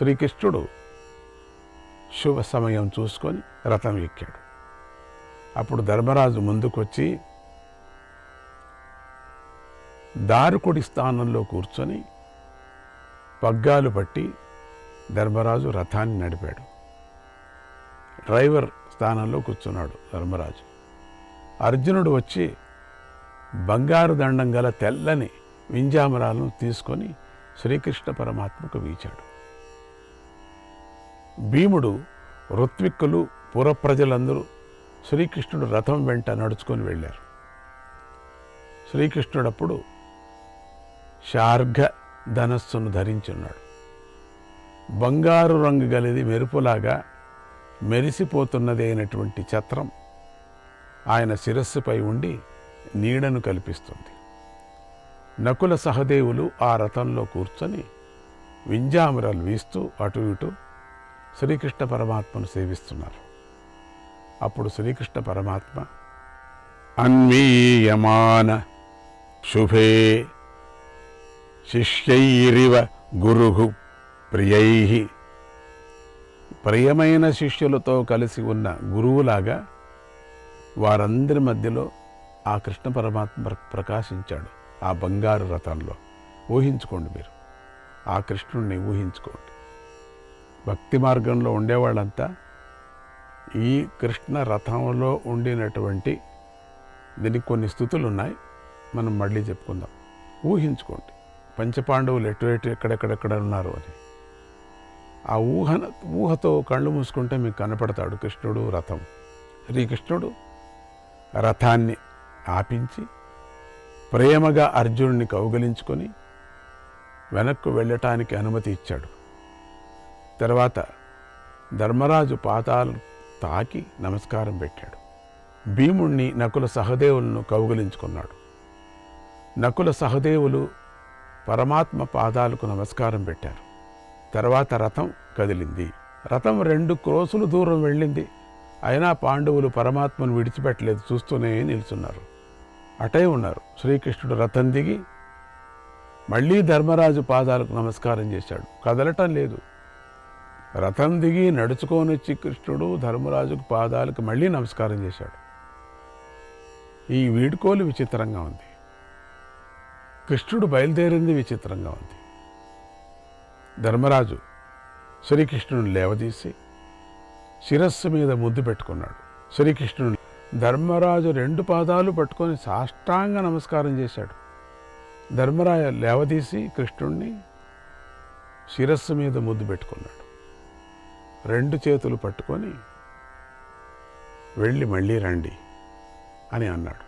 శ్రీకృష్ణుడు శుభ సమయం చూసుకొని రథం ఎక్కాడు. అప్పుడు ధర్మరాజు ముందుకొచ్చి దారుకుడి స్థానంలో కూర్చొని పగ్గాలు పట్టి ధర్మరాజు రథాన్ని నడిపాడు. డ్రైవర్ స్థానంలో కూర్చున్నాడు ధర్మరాజు. అర్జునుడు వచ్చి బంగారు దండం గల తెల్లని వింజామరాలను తీసుకొని శ్రీకృష్ణ పరమాత్మకు వీచాడు. భీముడు, ఋత్విక్కులు, పురప్రజలందరూ శ్రీకృష్ణుడు రథం వెంట నడుచుకొని వెళ్ళారు. శ్రీకృష్ణుడప్పుడు శార్ఘ ధనస్సును ధరించున్నాడు. బంగారు రంగు గలిది మెరుపులాగా మెరిసిపోతున్నది అయినటువంటి ఛత్రం ఆయన శిరస్సుపై ఉండి నీడను కల్పిస్తుంది. నకుల సహదేవులు ఆ రథంలో కూర్చొని వింజామరాలు వీస్తూ అటు ఇటు శ్రీకృష్ణ పరమాత్మను సేవిస్తున్నారు. అప్పుడు శ్రీకృష్ణ పరమాత్మ అన్వీయమాన శుభే శిష్యైరివ గురుహు ప్రియైః, ప్రియమైన శిష్యులతో కలిసి ఉన్న గురువులాగా వారందరి మధ్యలో ఆ కృష్ణ పరమాత్మ ప్రకాశించాడు ఆ బంగారు రథంలో. ఊహించుకోండి, మీరు ఆ కృష్ణుడిని ఊహించుకోండి. భక్తి మార్గంలో ఉండేవాళ్ళంతా ఈ కృష్ణ రథంలో ఉండినటువంటి, దీనికి కొన్ని స్థుతులు ఉన్నాయి, మనం మళ్ళీ చెప్పుకుందాం. ఊహించుకోండి పంచపాండవులు ఎటు ఎక్కడెక్కడెక్కడ ఉన్నారు అని. ఆ ఊహతో కళ్ళు మూసుకుంటే మీకు కనపడతాడు కృష్ణుడు రథం. శ్రీకృష్ణుడు రథాన్ని ఆపించి ప్రేమగా అర్జునుడిని కౌగలించుకొని వెనక్కు వెళ్ళటానికి అనుమతి ఇచ్చాడు. తర్వాత ధర్మరాజు పాదాలు తాకి నమస్కారం పెట్టాడు. భీముణ్ణి, నకుల సహదేవులను కౌగలించుకున్నాడు. నకుల సహదేవులు పరమాత్మ పాదాలకు నమస్కారం పెట్టారు. తర్వాత రథం కదిలింది. రథం 2 క్రోసులు దూరం వెళ్ళింది. అయినా పాండవులు పరమాత్మను విడిచిపెట్టలేదు, చూస్తూనే నిల్చున్నారు, అటే ఉన్నారు. శ్రీకృష్ణుడు రథం దిగి మళ్ళీ ధర్మరాజు పాదాలకు నమస్కారం చేశాడు, కదలటం లేదు. రథం దిగి నడుచుకొని వచ్చి కృష్ణుడు ధర్మరాజుకు పాదాలకు మళ్ళీ నమస్కారం చేశాడు. ఈ వీడ్కోలు విచిత్రంగా ఉంది. కృష్ణుడు బయలుదేరింది విచిత్రంగా ఉంది. ధర్మరాజు శ్రీకృష్ణుని లేవదీసి శిరస్సు మీద ముద్దు పెట్టుకున్నాడు. శ్రీకృష్ణుడు ధర్మరాజు 2 పాదాలు పట్టుకొని సాష్టాంగ నమస్కారం చేశాడు. ధర్మరాజు లేవదీసి కృష్ణుణ్ణి శిరస్సు మీద ముద్దు పెట్టుకున్నాడు. 2 చేతులు పట్టుకొని వెళ్ళి మళ్ళీ రండి అని అన్నాడు.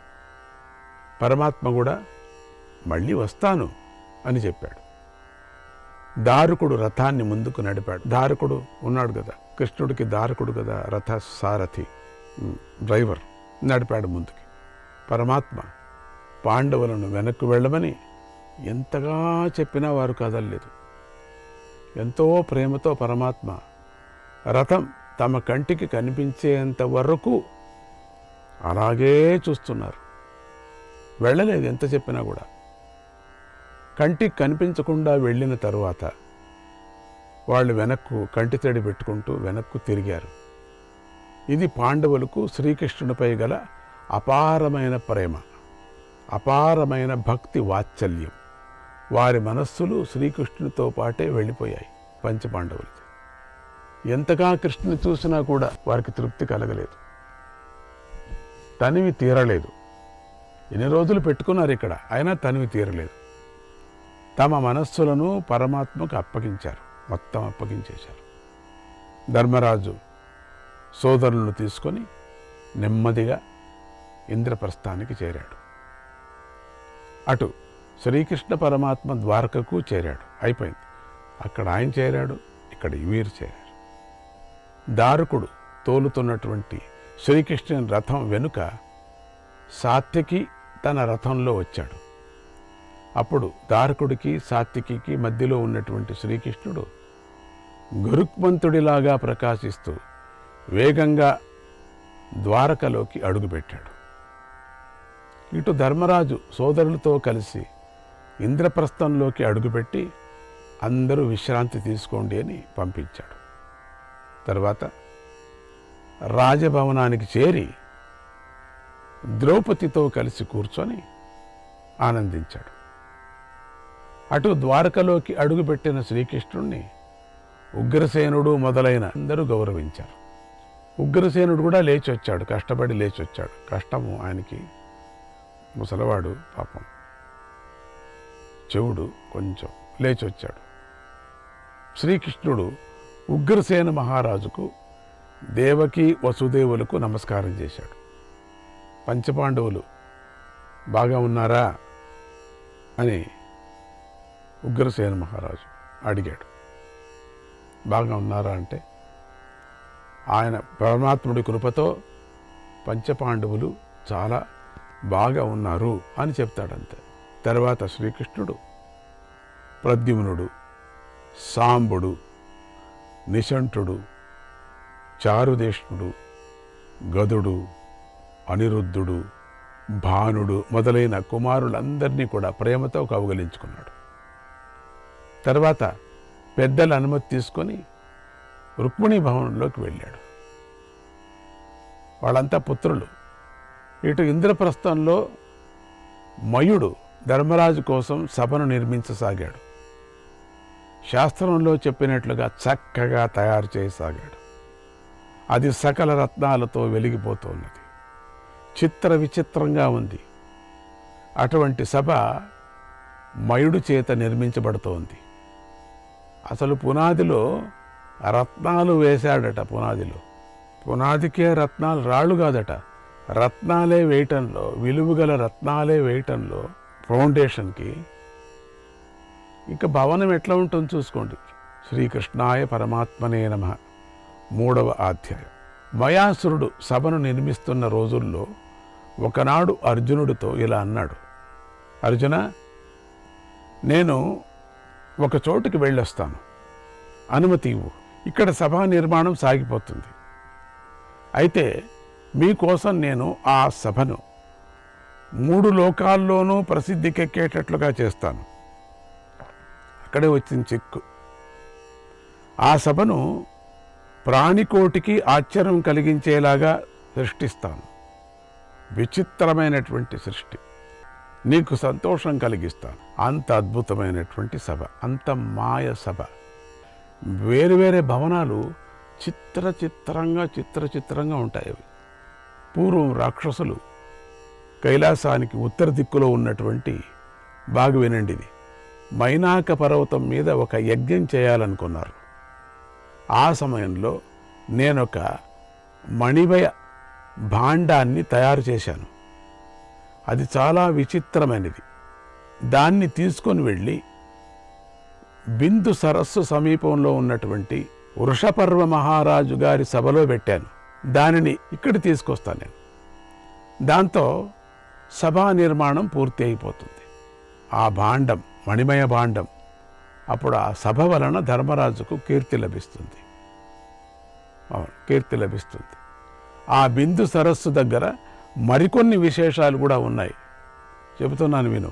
పరమాత్మ కూడా మళ్ళీ వస్తాను అని చెప్పాడు. దారుకుడు రథాన్ని ముందుకు నడిపాడు. దారుకుడు ఉన్నాడు కదా, కృష్ణుడికి దారుకుడు కదా, రథ సారథి, డ్రైవర్, నడిపాడు ముందుకి. పరమాత్మ పాండవులను వెనక్కు వెళ్ళమని ఎంతగా చెప్పినా వారు కదలలేదు. ఎంతో ప్రేమతో పరమాత్మ రథం తమ కంటికి కనిపించేంత వరకు అలాగే చూస్తున్నారు, వెళ్ళలేదు ఎంత చెప్పినా కూడా. కంటికి కనిపించకుండా వెళ్ళిన తరువాత వాళ్ళు వెనక్కు కంటి తడి పెట్టుకుంటూ వెనక్కు తిరిగారు. ఇది పాండవులకు శ్రీకృష్ణునిపై గల అపారమైన ప్రేమ, అపారమైన భక్తి వాత్సల్యం. వారి మనస్సులు శ్రీకృష్ణునితో పాటే వెళ్ళిపోయాయి. పంచపాండవులకి ఎంతగా కృష్ణుని చూసినా కూడా వారికి తృప్తి కలగలేదు, తనివి తీరలేదు. ఎన్ని రోజులు పెట్టుకున్నారు ఇక్కడ, అయినా తనివి తీరలేదు. తమ మనస్సులను పరమాత్మకు అప్పగించారు, మొత్తం అప్పగించేశారు. ధర్మరాజు సోదరులను తీసుకొని నెమ్మదిగా ఇంద్రప్రస్థానికి చేరాడు. అటు శ్రీకృష్ణ పరమాత్మ ద్వారకకు చేరాడు. అయిపోయింది. అక్కడ ఆయన చేరాడు, ఇక్కడ వీరు చేరారు. దారుకుడు తోలుతున్నటువంటి శ్రీకృష్ణుని రథం వెనుక సాత్యకి తన రథంలో వచ్చాడు. అప్పుడు దారుకుడికి సాత్యకి మధ్యలో ఉన్నటువంటి శ్రీకృష్ణుడు గరుక్మంతుడిలాగా ప్రకాశిస్తూ వేగంగా ద్వారకలోకి అడుగుపెట్టాడు. ఇటు ధర్మరాజు సోదరులతో కలిసి ఇంద్రప్రస్థంలోకి అడుగుపెట్టి అందరూ విశ్రాంతి తీసుకోండి అని పంపించాడు. తర్వాత రాజభవనానికి చేరి ద్రౌపదితో కలిసి కూర్చొని ఆనందించాడు. అటు ద్వారకలోకి అడుగుపెట్టిన శ్రీకృష్ణుణ్ణి ఉగ్రసేనుడు మొదలైన అందరూ గౌరవించారు. ఉగ్రసేనుడు కూడా లేచి వచ్చాడు, కష్టపడి లేచి వచ్చాడు. కష్టము ఆయనకి, ముసలవాడు పాపం, చెవుడు కొంచెం, లేచి వచ్చాడు. శ్రీకృష్ణుడు ఉగ్రసేన మహారాజుకు, దేవకి వసుదేవులకు నమస్కారం చేశాడు. పంచపాండవులు బాగా ఉన్నారా అని ఉగ్రసేన మహారాజు అడిగాడు. బాగా ఉన్నారా అంటే ఆయన పరమాత్ముడి కృపతో పంచపాండవులు చాలా బాగా ఉన్నారు అని చెప్తాడంతే. తర్వాత శ్రీకృష్ణుడు ప్రద్యుమ్నుడు, సాంబుడు, నిశంఠుడు, చారుదేష్ణుడు, గదుడు, అనిరుద్ధుడు, భానుడు మొదలైన కుమారులందరినీ కూడా ప్రేమతో కౌగలించుకున్నాడు. తర్వాత పెద్దల అనుమతి తీసుకొని రుక్మిణీ భవనంలోకి వెళ్ళాడు. వాళ్ళంతా పుత్రులు. ఇటు ఇంద్రప్రస్థంలో మయుడు ధర్మరాజు కోసం సభను నిర్మించసాగాడు. శాస్త్రంలో చెప్పినట్లుగా చక్కగా తయారు చేయసాగాడు. అది సకల రత్నాలతో వెలిగిపోతున్నది. చిత్ర విచిత్రంగా ఉంది. అటువంటి సభ మయుడు చేత నిర్మించబడుతోంది. అసలు పునాదిలో రత్నాలు వేశాడట. పునాదికే రత్నాలు, రాళ్ళు కాదట, రత్నాలే వేయటంలో, విలువగల రత్నాలే వేయటంలో ఫౌండేషన్కి. ఇంకా భవనం ఎట్లా ఉంటుందో చూసుకోండి. శ్రీకృష్ణాయ పరమాత్మనే నమః. 3వ అధ్యాయం. మయాసురుడు సభను నిర్మిస్తున్న రోజుల్లో ఒకనాడు అర్జునుడితో ఇలా అన్నాడు. అర్జున, నేను ఒక చోటుకి వెళ్ళొస్తాను, అనుమతి ఇవ్వు. ఇక్కడ సభా నిర్మాణం సాగిపోతుంది. అయితే మీకోసం నేను ఆ సభను 3 లోకాల్లోనూ ప్రసిద్ధికెక్కేటట్లుగా చేస్తాను. అక్కడే వచ్చిన చిక్కు. ఆ సభను ప్రాణికోటికి ఆశ్చర్యం కలిగించేలాగా సృష్టిస్తాను. విచిత్రమైనటువంటి సృష్టి, నీకు సంతోషం కలిగిస్తాను. అంత అద్భుతమైనటువంటి సభ, అంత మాయ సభ. వేరువేరే భవనాలు చిత్రచిత్రంగా ఉంటాయి. అవి పూర్వం రాక్షసులు కైలాసానికి ఉత్తర దిక్కులో ఉన్నటువంటి, బాగా వినండి ఇది, మైనాక పర్వతం మీద ఒక యజ్ఞం చేయాలనుకున్నారు. ఆ సమయంలో నేనొక మణిమయ భాండాన్ని తయారు చేశాను. అది చాలా విచిత్రమైనది. దాన్ని తీసుకొని వెళ్ళి బిందు సరస్సు సమీపంలో ఉన్నటువంటి వృషపర్వ మహారాజు గారి సభలో పెట్టాను. దానిని ఇక్కడ తీసుకొస్తాను నేను. దాంతో సభా నిర్మాణం పూర్తి అయిపోతుంది. ఆ భాండం, మణిమయ భాండం, అప్పుడు ఆ సభ వలన ధర్మరాజుకు కీర్తి లభిస్తుంది. కీర్తి లభిస్తుంది. ఆ బిందు సరస్సు దగ్గర మరికొన్ని విశేషాలు కూడా ఉన్నాయి, చెబుతున్నాను విను.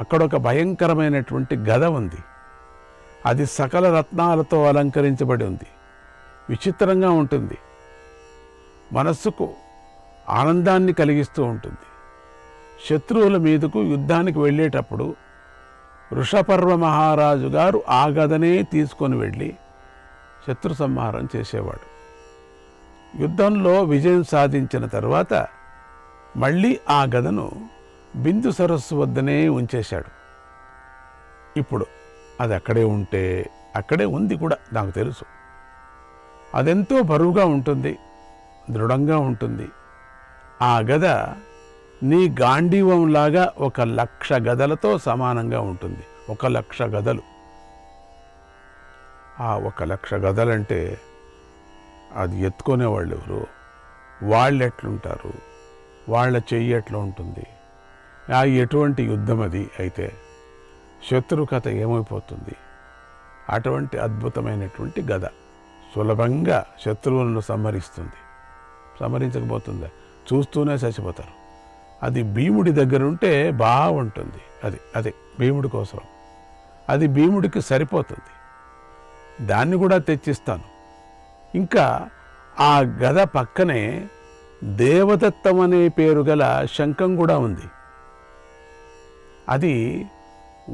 అక్కడ ఒక భయంకరమైనటువంటి గద ఉంది. అది సకల రత్నాలతో అలంకరించబడి ఉంది. విచిత్రంగా ఉంటుంది, మనస్సుకు ఆనందాన్ని కలిగిస్తూ ఉంటుంది. శత్రువుల మీదకు యుద్ధానికి వెళ్ళేటప్పుడు వృషపర్వ మహారాజు గారు ఆ గదనే తీసుకొని వెళ్ళి శత్రు సంహారం చేసేవాడు. యుద్ధంలో విజయం సాధించిన తర్వాత మళ్ళీ ఆ గదను బిందు సరస్సు వద్దనే ఉంచేశాడు. ఇప్పుడు అది అక్కడే ఉంటే, అక్కడే ఉంది కూడా, నాకు తెలుసు. అదెంతో బరువుగా ఉంటుంది, దృఢంగా ఉంటుంది. ఆ గద నీ గాంధీవంలాగా 1,00,000 గదలతో సమానంగా ఉంటుంది. 1,00,000 గదలు. ఆ 1,00,000 గదలంటే అది ఎత్తుకునేవాళ్ళు ఎవరు, వాళ్ళు ఎట్లుంటారు, వాళ్ళ చెయ్యి ఎట్లా ఉంటుంది, ఎటువంటి యుద్ధం అది. అయితే శత్రు కథ ఏమైపోతుంది. అటువంటి అద్భుతమైనటువంటి గద సులభంగా శత్రువులను సంహరిస్తుంది. సంహరించకపోతుందా, చూస్తూనే చచ్చిపోతారు. అది భీముడి దగ్గర ఉంటే బాగుంటుంది. అది భీముడి కోసం. అది భీముడికి సరిపోతుంది, దాన్ని కూడా తెచ్చిస్తాను. ఇంకా ఆ గద పక్కనే దేవదత్తం అనే పేరు గల శంఖం కూడా ఉంది. అది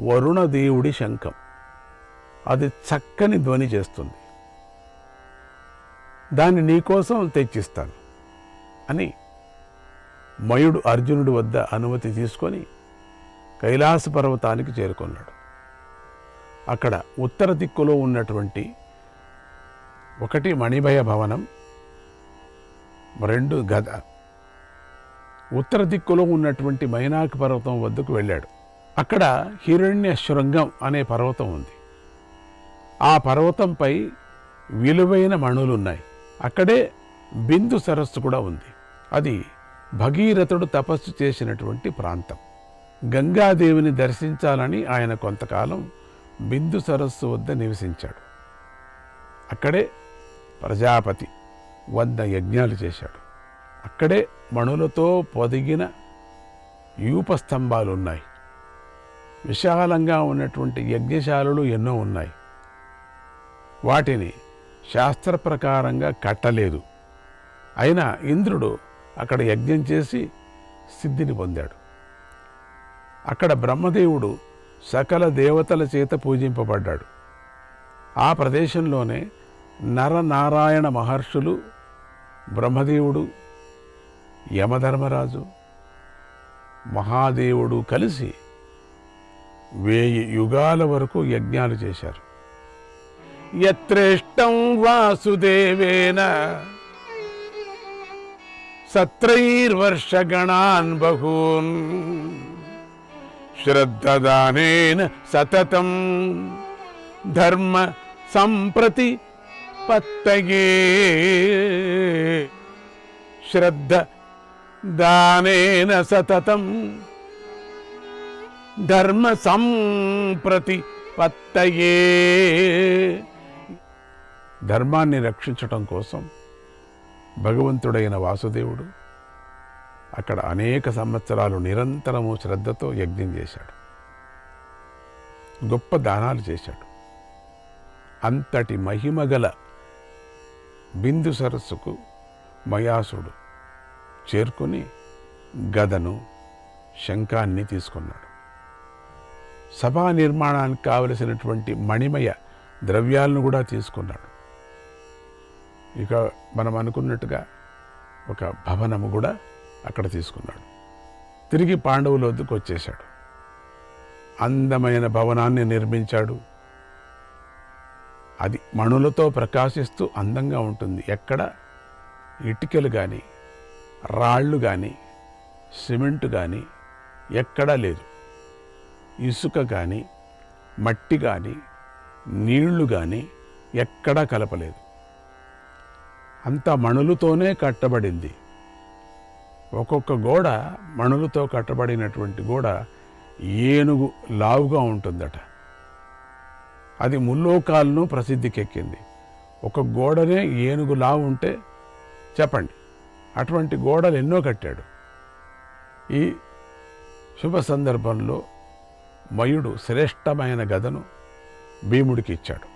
వరుణదేవుడి శంఖం. అది చక్కని ధ్వని చేస్తుంది, దాన్ని నీకోసం తెచ్చిస్తాను అని మయుడు అర్జునుడి వద్ద అనుమతి తీసుకొని కైలాస పర్వతానికి చేరుకున్నాడు. అక్కడ ఉత్తర దిక్కులో ఉన్నటువంటి 1 మణిభయ భవనం, 2 గద. ఉత్తర దిక్కులో ఉన్నటువంటి మైనాక పర్వతం వద్దకు వెళ్ళాడు. అక్కడ హిరణ్య శృంగం అనే పర్వతం ఉంది. ఆ పర్వతంపై విలువైన మణులున్నాయి. అక్కడే బిందు సరస్సు కూడా ఉంది. అది భగీరథుడు తపస్సు చేసినటువంటి ప్రాంతం. గంగాదేవిని దర్శించాలని ఆయన కొంతకాలం బిందు సరస్సు వద్ద నివసించాడు. అక్కడే ప్రజాపతి 100 యజ్ఞాలు చేశాడు. అక్కడే మణులతో పొదిగిన యూపస్తంభాలు ఉన్నాయి. విశాలంగా ఉన్నటువంటి యజ్ఞశాలలు ఎన్నో ఉన్నాయి. వాటిని శాస్త్ర ప్రకారంగా కట్టలేదు. అయినా ఇంద్రుడు అక్కడ యజ్ఞం చేసి సిద్ధిని పొందాడు. అక్కడ బ్రహ్మదేవుడు సకల దేవతల చేత పూజింపబడ్డాడు. ఆ ప్రదేశంలోనే నరనారాయణ మహర్షులు, బ్రహ్మదేవుడు, యమధర్మరాజు, మహాదేవుడు కలిసి 1000 యుగాల వరకు యజ్ఞాలు చేశారు. యత్రేష్టం వాసుదేవేన సత్రైర్వర్షగణాన్ బహూన్ శ్రద్ధదానేన సతతం ధర్మ సంప్రతి పత్తగే. శ్రద్ధ దానేన సతతం ధర్మ సంప్రతి పత్తయే. ధర్మాన్ని రక్షించటం కోసం భగవంతుడైన వాసుదేవుడు అక్కడ అనేక సంవత్సరాలు నిరంతరము శ్రద్ధతో యజ్ఞం చేశాడు. గొప్ప దానాలు చేశాడు. అంతటి మహిమగల బిందు సరస్సుకు మయాసుడు చేరుకొని గదను, శంఖాన్ని తీసుకున్నాడు. సభా నిర్మాణానికి కావలసినటువంటి మణిమయ ద్రవ్యాలను కూడా తీసుకున్నాడు. ఇక మనం అనుకున్నట్టుగా ఒక భవనము కూడా అక్కడ తీసుకున్నాడు. తిరిగి పాండవుల వద్దకు వచ్చేశాడు. అందమైన భవనాన్ని నిర్మించాడు. అది మణులతో ప్రకాశిస్తూ అందంగా ఉంటుంది. ఎక్కడ ఇటుకలు కానీ, రాళ్ళు కానీ, సిమెంటు కానీ ఎక్కడా లేదు. ఇసుక కానీ, మట్టి కానీ, నీళ్లు కానీ ఎక్కడా కలపలేదు. అంతా మణులతోనే కట్టబడింది. ఒక్కొక్క గోడ మణులతో కట్టబడినటువంటి గోడ ఏనుగు లావుగా ఉంటుందట. అది ముల్లోకాలను ప్రసిద్ధికెక్కింది. ఒక గోడనే ఏనుగు లావు ఉంటే చెప్పండి, అటువంటి గోడలు ఎన్నో కట్టాడు. ఈ శుభ సందర్భంలో మయుడు శ్రేష్టమైన గదను భీముడికి ఇచ్చాడు.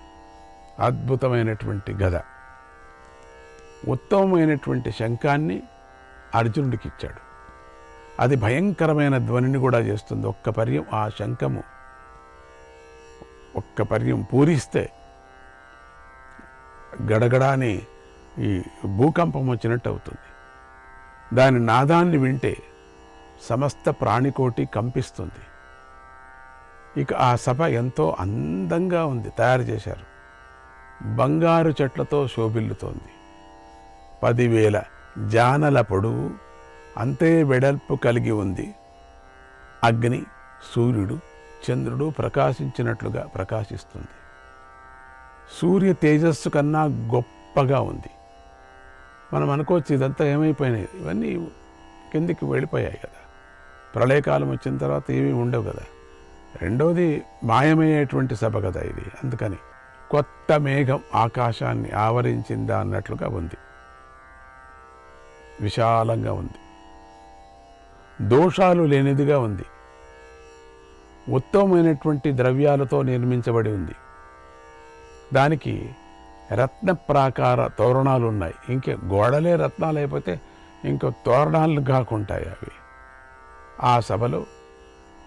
అద్భుతమైనటువంటి గద, ఉత్తమమైనటువంటి శంఖాన్ని అర్జునుడికి ఇచ్చాడు. అది భయంకరమైన ధ్వనిని కూడా చేస్తుంది. ఒక్క పర్యం ఆ శంఖము ఒక్క పర్యం పూరిస్తే గడగడాని ఈ భూకంపం వచ్చినట్టు అవుతుంది. దాని నాదాన్ని వింటే సమస్త ప్రాణికోటి కంపిస్తుంది. ఇక ఆ సభ ఎంతో అందంగా ఉంది, తయారు చేశారు. బంగారు చెట్లతో శోభిల్లుతోంది. 10,000 జానల పొడవు, అంతే వెడల్పు కలిగి ఉంది. అగ్ని, సూర్యుడు, చంద్రుడు ప్రకాశించినట్లుగా ప్రకాశిస్తుంది. సూర్య తేజస్సు కన్నా గొప్పగా ఉంది. మనం అనుకోవచ్చు ఇదంతా ఏమైపోయినాయి, ఇవన్నీ కిందికి వెళ్ళిపోయాయి కదా, ప్రళయకాలం వచ్చిన తర్వాత ఏమీ ఉండవు కదా. రెండవది మాయమయ్యేటువంటి సభ కదా ఇది. అందుకని కొత్త మేఘం ఆకాశాన్ని ఆవరించిందా అన్నట్లుగా ఉంది. విశాలంగా ఉంది. దోషాలు లేనిదిగా ఉంది. ఉత్తమమైనటువంటి ద్రవ్యాలతో నిర్మించబడి ఉంది. దానికి రత్న ప్రాకార తోరణాలు ఉన్నాయి. ఇంకే గోడలే రత్నాలు అయిపోతే ఇంకో తోరణాలు కాకుంటాయి అవి. ఆ సభలో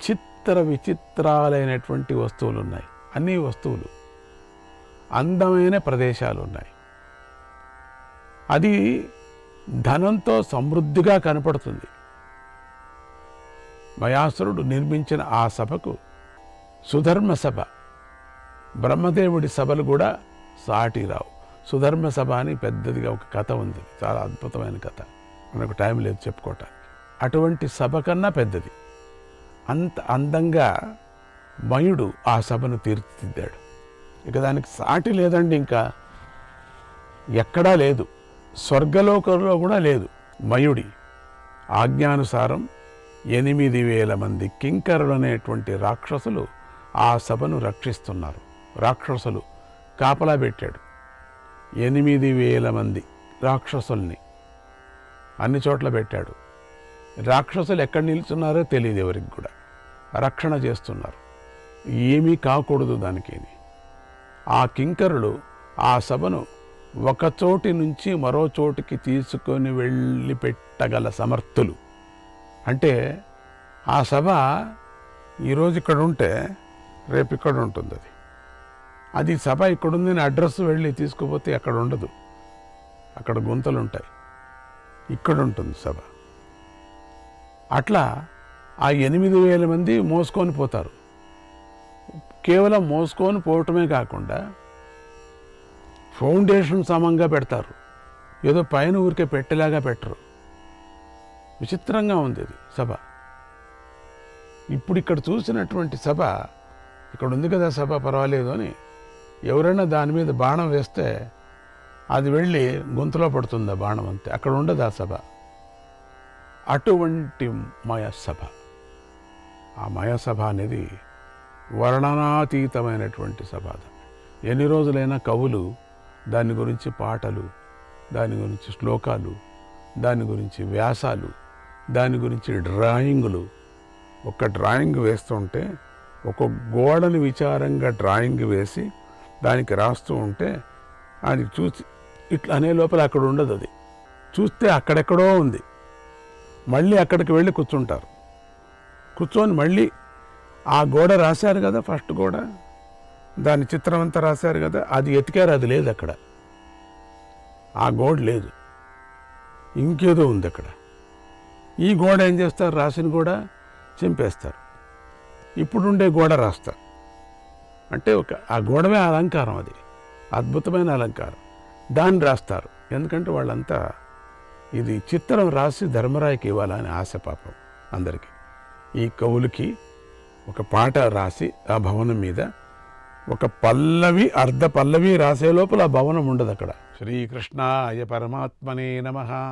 చిత్ర విచిత్రాలైనటువంటి వస్తువులు ఉన్నాయి. అన్ని వస్తువులు, అందమైన ప్రదేశాలు ఉన్నాయి. అది ధనంతో సమృద్ధిగా కనపడుతుంది. మయాసురుడు నిర్మించిన ఆ సభకు సుధర్మ సభ, బ్రహ్మదేవుడి సభలు కూడా సాటి రావు. సుధర్మ సభ అని పెద్దదిగా ఒక కథ ఉంది, చాలా అద్భుతమైన కథ, మనకు టైం లేదు చెప్పుకోవటానికి. అటువంటి సభ కన్నా పెద్దది. అంత అందంగా మయుడు ఆ సభను తీర్చిదిద్దాడు. ఇక దానికి సాటి లేదండి, ఇంకా ఎక్కడా లేదు, స్వర్గలోకంలో కూడా లేదు. మయుడి ఆజ్ఞానుసారం 8,000 మంది కింకరులు అనేటువంటి రాక్షసులు ఆ సభను రక్షిస్తున్నారు. రాక్షసులు కాపలా పెట్టాడు. 8,000 మంది రాక్షసుల్ని అన్ని చోట్ల పెట్టాడు. రాక్షసులు ఎక్కడ నిల్చున్నారో తెలియదు ఎవరికి కూడా. రక్షణ చేస్తున్నారు, ఏమీ కాకూడదు దానికి. ఆ కింకరులు ఆ సభను ఒక చోటి నుంచి మరో చోటికి తీసుకొని వెళ్ళి పెట్టగల సమర్థులు. అంటే ఆ సభ ఈరోజు ఇక్కడ ఉంటే రేపు ఇక్కడ ఉంటుంది. అది సభ ఇక్కడుందని అడ్రస్ వెళ్ళి తీసుకుపోతే అక్కడ ఉండదు, అక్కడ గుంతలు ఉంటాయి, ఇక్కడ ఉంటుంది సభ. అట్లా ఆ 8,000 మంది మోసుకొని పోతారు. కేవలం మోసుకొని పోవటమే కాకుండా ఫౌండేషన్ సమంగా పెడతారు, ఏదో పైన ఊరికే పెట్టేలాగా పెట్టరు. విచిత్రంగా ఉంది అది సభ. ఇప్పుడు ఇక్కడ చూసినటువంటి సభ, ఇక్కడ ఉంది కదా సభ, పర్వాలేదు అని ఎవరైనా దాని మీద బాణం వేస్తే అది వెళ్ళి గొంతులో పడుతుంది ఆ బాణం, అంతే. అక్కడ ఉండదు ఆ సభ. అటువంటి మయసభ, ఆ మయసభ అనేది వర్ణనాతీతమైనటువంటి సభ. ఎన్ని రోజులైనా కవులు దాని గురించి పాటలు, దాని గురించి శ్లోకాలు, దాని గురించి వ్యాసాలు, దాని గురించి డ్రాయింగులు. ఒక డ్రాయింగ్ వేస్తుంటే, ఒక గోడని విచారంగా డ్రాయింగ్ వేసి దానికి రాస్తూ ఉంటే అది చూసి ఇట్లా అనే లోపల అక్కడ ఉండదు. అది చూస్తే అక్కడెక్కడో ఉంది. మళ్ళీ అక్కడికి వెళ్ళి కూర్చుంటారు. కూర్చొని మళ్ళీ ఆ గోడ రాశారు కదా, ఫస్ట్ గోడ, దాని చిత్రం అంతా రాశారు కదా, అది ఎతికారు, అది లేదు అక్కడ. ఆ గోడ లేదు, ఇంకేదో ఉంది అక్కడ. ఈ గోడ ఏం చేస్తారు, రాసిన గోడ చింపేస్తారు, ఇప్పుడుండే గోడ రాస్తారు. అంటే ఆ గోడమే అలంకారం, అది అద్భుతమైన అలంకారం. దాన్ని రాస్తారు, ఎందుకంటే వాళ్ళంతా ఇది చిత్రం రాసి ధర్మరాయికి ఇవ్వాలని ఆశ పాపం అందరికీ. ఈ కవులకి ఒక పాట రాసి ఆ భవనం మీద ఒక పల్లవి, అర్ధ పల్లవి రాసే లోపల ఆ భవనం ఉండదు అక్కడ. శ్రీకృష్ణాయ పరమాత్మనే నమః.